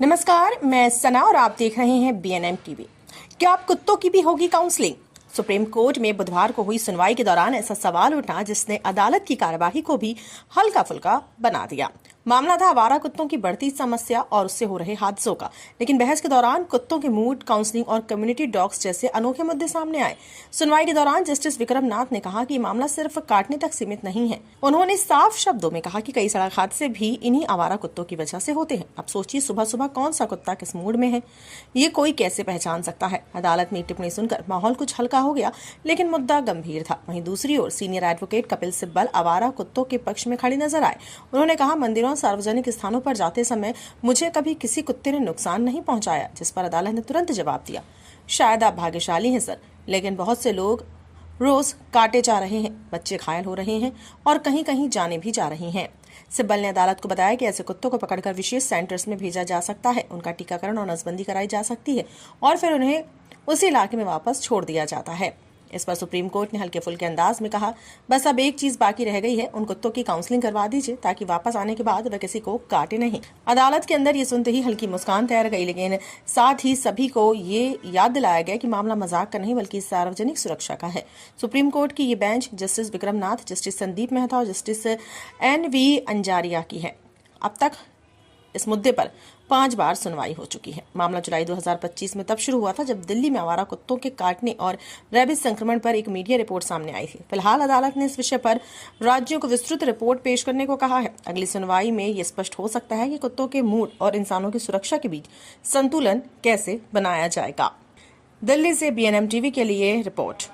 नमस्कार, मैं सना और आप देख रहे हैं बीएनएम टीवी। क्या अब कुत्तों की भी होगी काउंसलिंग? सुप्रीम कोर्ट में बुधवार को हुई सुनवाई के दौरान ऐसा सवाल उठा जिसने अदालत की कार्यवाही को भी हल्का फुल्का बना दिया। मामला था आवारा कुत्तों की बढ़ती समस्या और उससे हो रहे हादसों का। लेकिन बहस के दौरान कुत्तों के मूड, काउंसलिंग और कम्युनिटी डॉग्स जैसे अनोखे मुद्दे सामने आए। सुनवाई के दौरान जस्टिस विक्रम नाथ ने कहा कि मामला सिर्फ काटने तक सीमित नहीं है। उन्होंने साफ शब्दों में कहा कि कई सड़क हादसे भी इन्हीं आवारा कुत्तों की वजह से होते हैं। अब सोचिए, सुबह सुबह कौन सा कुत्ता किस मूड में है, ये कोई कैसे पहचान सकता है। अदालत में टिप्पणी सुनकर माहौल कुछ हल्का हो गया, लेकिन मुद्दा गंभीर था। वहीं दूसरी ओर सीनियर एडवोकेट कपिल सिब्बल आवारा कुत्तों के पक्ष में खड़े नजर आए। उन्होंने कहा, मंदिरों, सार्वजनिक स्थानों पर जाते समय मुझे कभी किसी कुत्ते ने नुकसान नहीं पहुंचाया। जिस पर अदालत ने तुरंत जवाब दिया, शायद आप भाग्यशाली हैं सर, लेकिन बहुत से लोग रोज काटे जा रहे हैं, बच्चे घायल हो रहे हैं और कहीं कहीं जाने भी जा रही हैं। सिब्बल ने अदालत को बताया कि ऐसे कुत्तों को पकड़कर विशेष सेंटर्स में भेजा जा सकता है, उनका टीकाकरण और नसबंदी कराई जा सकती है और फिर उन्हें उसी इलाके में वापस छोड़ दिया जाता है। इस पर सुप्रीम कोर्ट ने हल्के फुल्के अंदाज में कहा, बस अब एक चीज बाकी रह गई है, उन कुत्तों की काउंसलिंग करवा दीजिए ताकि वापस आने के बाद वह किसी को काटे नहीं। अदालत के अंदर ये सुनते ही हल्की मुस्कान तैर गई, लेकिन साथ ही सभी को ये याद दिलाया गया कि मामला मजाक का नहीं बल्कि सार्वजनिक सुरक्षा का है। सुप्रीम कोर्ट की ये बेंच जस्टिस विक्रम नाथ, जस्टिस संदीप मेहता और जस्टिस NV अंजारिया की है। अब तक इस मुद्दे पर 5 बार सुनवाई हो चुकी है। मामला जुलाई 2025 में तब शुरू हुआ था जब दिल्ली में आवारा कुत्तों के काटने और रेबीज संक्रमण पर एक मीडिया रिपोर्ट सामने आई थी। फिलहाल अदालत ने इस विषय पर राज्यों को विस्तृत रिपोर्ट पेश करने को कहा है। अगली सुनवाई में ये स्पष्ट हो सकता है कि कुत्तों के मूड और इंसानों की सुरक्षा के बीच संतुलन कैसे बनाया जाएगा। दिल्ली से BNM टीवी के लिए रिपोर्ट।